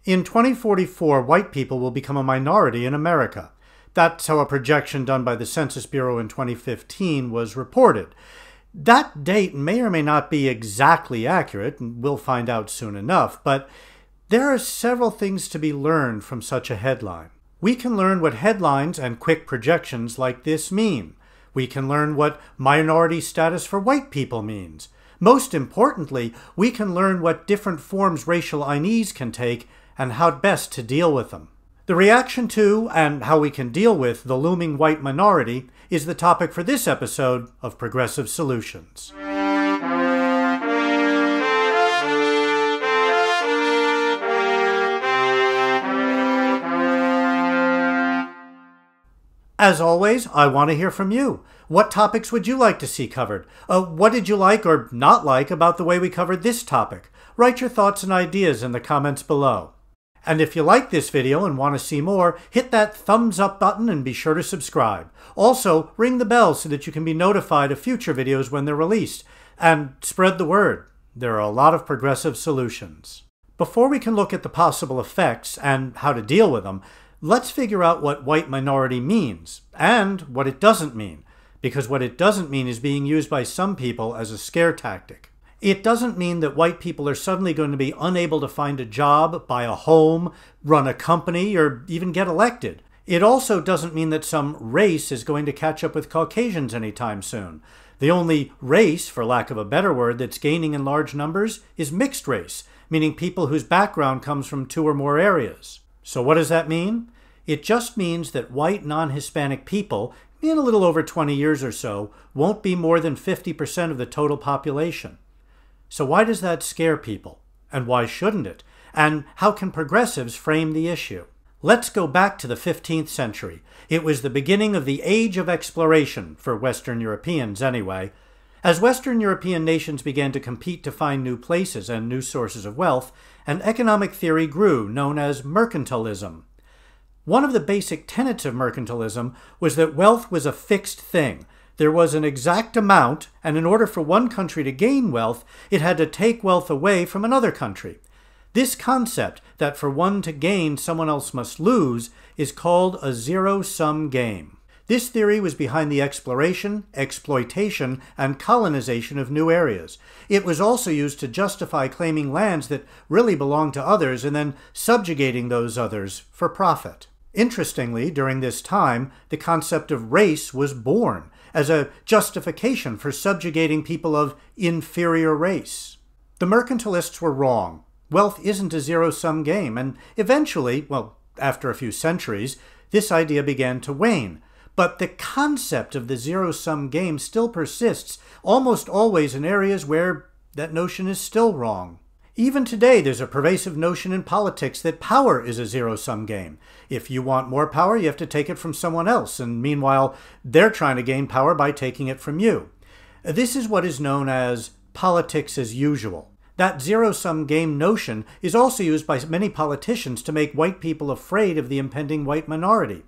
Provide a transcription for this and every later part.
In 2044, white people will become a minority in America. That's how a projection done by the Census Bureau in 2015 was reported. That date may or may not be exactly accurate, and we'll find out soon enough, but there are several things to be learned from such a headline. We can learn what headlines and quick projections like this mean. We can learn what minority status for white people means. Most importantly, we can learn what different forms racial unease can take and how best to deal with them. The reaction to, and how we can deal with, the looming white minority is the topic for this episode of Progressive Solutions. As always, I want to hear from you. What topics would you like to see covered? What did you like or not like about the way we covered this topic? Write your thoughts and ideas in the comments below. And if you like this video and want to see more, hit that thumbs up button and be sure to subscribe. Also, ring the bell so that you can be notified of future videos when they're released. And spread the word. There are a lot of progressive solutions. Before we can look at the possible effects and how to deal with them, let's figure out what white minority means and what it doesn't mean, because what it doesn't mean is being used by some people as a scare tactic. It doesn't mean that white people are suddenly going to be unable to find a job, buy a home, run a company, or even get elected. It also doesn't mean that some race is going to catch up with Caucasians anytime soon. The only race, for lack of a better word, that's gaining in large numbers is mixed race, meaning people whose background comes from 2 or more areas. So what does that mean? It just means that white non-Hispanic people, in a little over 20 years or so, won't be more than 50% of the total population. So why does that scare people? And why shouldn't it? And how can progressives frame the issue? Let's go back to the 15th century. It was the beginning of the Age of Exploration, for Western Europeans anyway. As Western European nations began to compete to find new places and new sources of wealth, an economic theory grew known as mercantilism. One of the basic tenets of mercantilism was that wealth was a fixed thing. There was an exact amount, and in order for one country to gain wealth, it had to take wealth away from another country. This concept, that for one to gain, someone else must lose, is called a zero-sum game. This theory was behind the exploration, exploitation, and colonization of new areas. It was also used to justify claiming lands that really belonged to others and then subjugating those others for profit. Interestingly, during this time, the concept of race was born as a justification for subjugating people of inferior race. The mercantilists were wrong. Wealth isn't a zero-sum game, and eventually, well, after a few centuries, this idea began to wane. But the concept of the zero-sum game still persists, almost always in areas where that notion is still wrong. Even today, there's a pervasive notion in politics that power is a zero-sum game. If you want more power, you have to take it from someone else, and meanwhile, they're trying to gain power by taking it from you. This is what is known as politics as usual. That zero-sum game notion is also used by many politicians to make white people afraid of the impending white minority.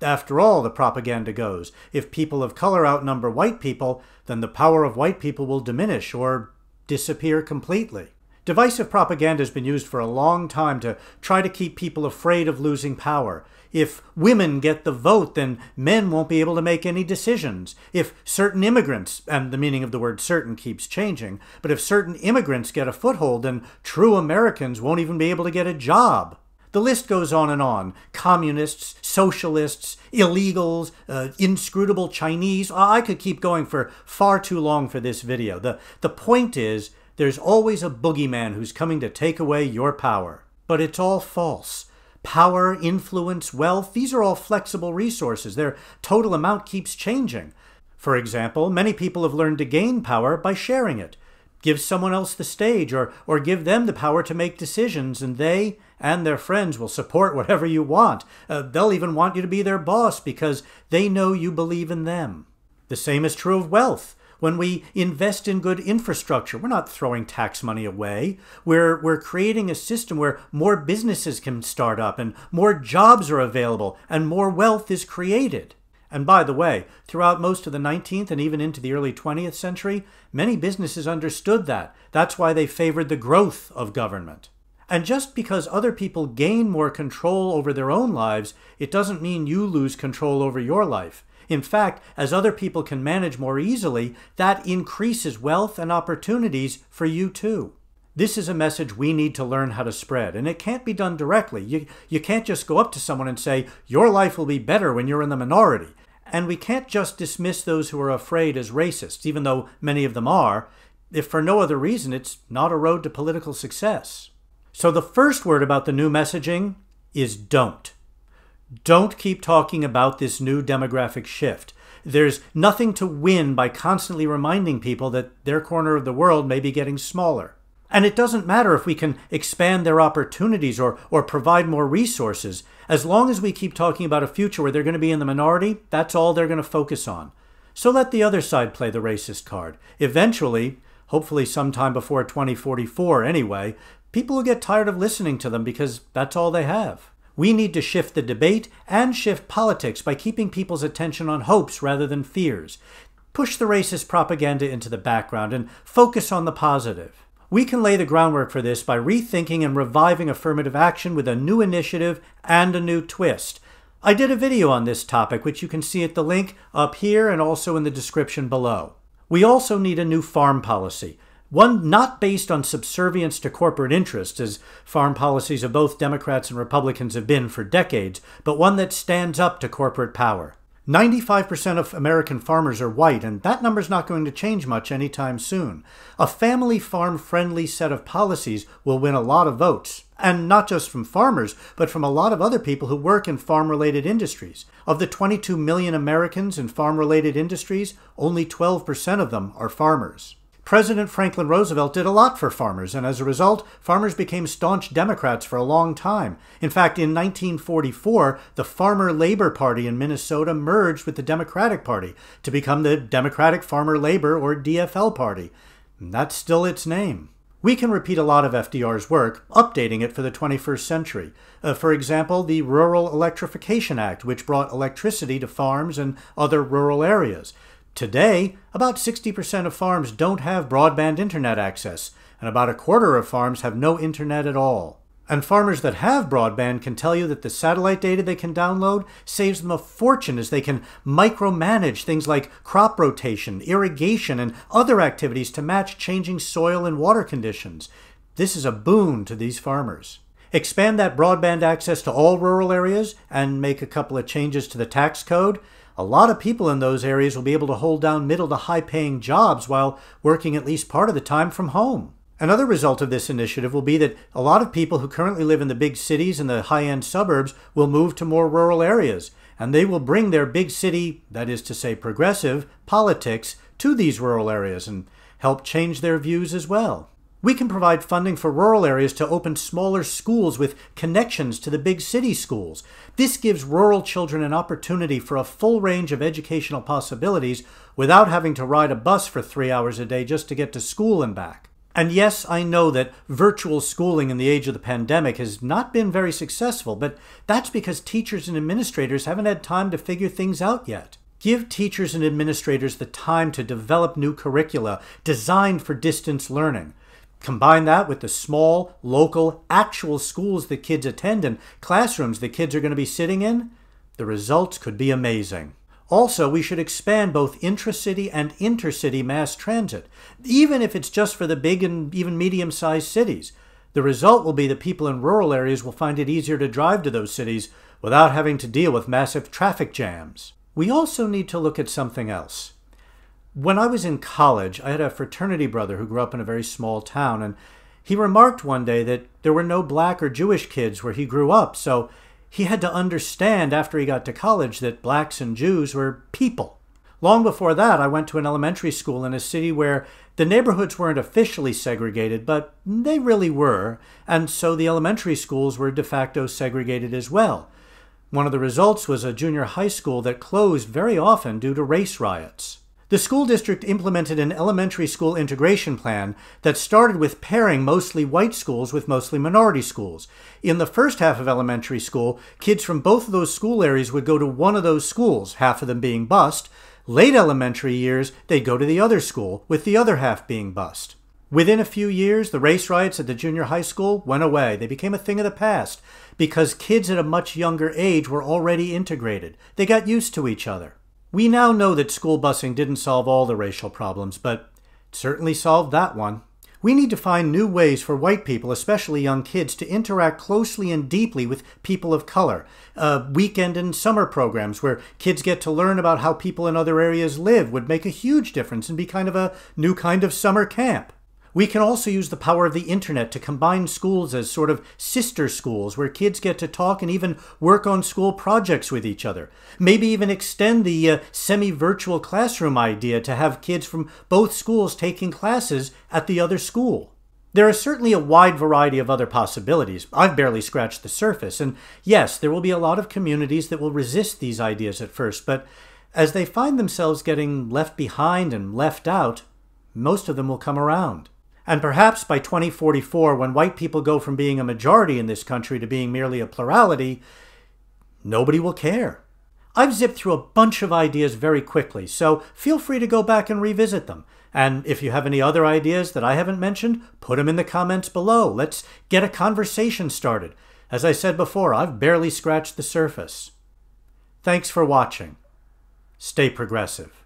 After all, the propaganda goes, if people of color outnumber white people, then the power of white people will diminish or disappear completely. Divisive propaganda has been used for a long time to try to keep people afraid of losing power. If women get the vote, then men won't be able to make any decisions. If certain immigrants, and the meaning of the word certain keeps changing, but if certain immigrants get a foothold, then true Americans won't even be able to get a job. The list goes on and on. Communists, socialists, illegals, inscrutable Chinese. I could keep going for far too long for this video. The point is, there's always a boogeyman who's coming to take away your power. But it's all false. Power, influence, wealth, these are all flexible resources. Their total amount keeps changing. For example, many people have learned to gain power by sharing it. Give someone else the stage or give them the power to make decisions, and they and their friends will support whatever you want. They'll even want you to be their boss because they know you believe in them. The same is true of wealth. When we invest in good infrastructure, we're not throwing tax money away. We're creating a system where more businesses can start up and more jobs are available and more wealth is created. And by the way, throughout most of the 19th and even into the early 20th century, many businesses understood that. That's why they favored the growth of government. And just because other people gain more control over their own lives, it doesn't mean you lose control over your life. In fact, as other people can manage more easily, that increases wealth and opportunities for you too. This is a message we need to learn how to spread, and it can't be done directly. You can't just go up to someone and say, your life will be better when you're in the minority. And we can't just dismiss those who are afraid as racists, even though many of them are, if for no other reason it's not a road to political success. So the first word about the new messaging is don't. Don't keep talking about this new demographic shift. There's nothing to win by constantly reminding people that their corner of the world may be getting smaller. And it doesn't matter if we can expand their opportunities or provide more resources. As long as we keep talking about a future where they're going to be in the minority, that's all they're going to focus on. So let the other side play the racist card. Eventually, hopefully sometime before 2044 anyway, people will get tired of listening to them because that's all they have. We need to shift the debate and shift politics by keeping people's attention on hopes rather than fears. Push the racist propaganda into the background and focus on the positive. We can lay the groundwork for this by rethinking and reviving affirmative action with a new initiative and a new twist. I did a video on this topic, which you can see at the link up here and also in the description below. We also need a new farm policy, one not based on subservience to corporate interests, as farm policies of both Democrats and Republicans have been for decades, but one that stands up to corporate power. 95% of American farmers are white, and that number's not going to change much anytime soon. A family farm-friendly set of policies will win a lot of votes, and not just from farmers, but from a lot of other people who work in farm-related industries. Of the 22 million Americans in farm-related industries, only 12% of them are farmers. President Franklin Roosevelt did a lot for farmers, and as a result, farmers became staunch Democrats for a long time. In fact, in 1944, the Farmer Labor Party in Minnesota merged with the Democratic Party to become the Democratic Farmer Labor, or DFL Party. And that's still its name. We can repeat a lot of FDR's work, updating it for the 21st century. For example, the Rural Electrification Act, which brought electricity to farms and other rural areas. Today, about 60% of farms don't have broadband internet access, and about a quarter of farms have no internet at all. And farmers that have broadband can tell you that the satellite data they can download saves them a fortune, as they can micromanage things like crop rotation, irrigation, and other activities to match changing soil and water conditions. This is a boon to these farmers. Expand that broadband access to all rural areas and make a couple of changes to the tax code. A lot of people in those areas will be able to hold down middle to high-paying jobs while working at least part of the time from home. Another result of this initiative will be that a lot of people who currently live in the big cities and the high-end suburbs will move to more rural areas, and they will bring their big city, that is to say progressive, politics to these rural areas and help change their views as well. We can provide funding for rural areas to open smaller schools with connections to the big city schools. This gives rural children an opportunity for a full range of educational possibilities without having to ride a bus for 3 hours a day just to get to school and back. And yes, I know that virtual schooling in the age of the pandemic has not been very successful, but that's because teachers and administrators haven't had time to figure things out yet. Give teachers and administrators the time to develop new curricula designed for distance learning. Combine that with the small, local, actual schools that kids attend and classrooms that kids are going to be sitting in, the results could be amazing. Also, we should expand both intracity and intercity mass transit, even if it's just for the big and even medium-sized cities. The result will be that people in rural areas will find it easier to drive to those cities without having to deal with massive traffic jams. We also need to look at something else. When I was in college, I had a fraternity brother who grew up in a very small town, and he remarked one day that there were no black or Jewish kids where he grew up, so he had to understand after he got to college that blacks and Jews were people. Long before that, I went to an elementary school in a city where the neighborhoods weren't officially segregated, but they really were, and so the elementary schools were de facto segregated as well. One of the results was a junior high school that closed very often due to race riots. The school district implemented an elementary school integration plan that started with pairing mostly white schools with mostly minority schools. In the first half of elementary school, kids from both of those school areas would go to one of those schools, half of them being bused. Late elementary years, they'd go to the other school, with the other half being bused. Within a few years, the race riots at the junior high school went away. They became a thing of the past because kids at a much younger age were already integrated. They got used to each other. We now know that school busing didn't solve all the racial problems, but it certainly solved that one. We need to find new ways for white people, especially young kids, to interact closely and deeply with people of color. Weekend and summer programs where kids get to learn about how people in other areas live would make a huge difference and be kind of a new kind of summer camp. We can also use the power of the internet to combine schools as sort of sister schools where kids get to talk and even work on school projects with each other. Maybe even extend the semi-virtual classroom idea to have kids from both schools taking classes at the other school. There is certainly a wide variety of other possibilities. I've barely scratched the surface, and yes, there will be a lot of communities that will resist these ideas at first, but as they find themselves getting left behind and left out, most of them will come around. And perhaps by 2044, when white people go from being a majority in this country to being merely a plurality, nobody will care. I've zipped through a bunch of ideas very quickly, so feel free to go back and revisit them. And if you have any other ideas that I haven't mentioned, put them in the comments below. Let's get a conversation started. As I said before, I've barely scratched the surface. Thanks for watching. Stay progressive.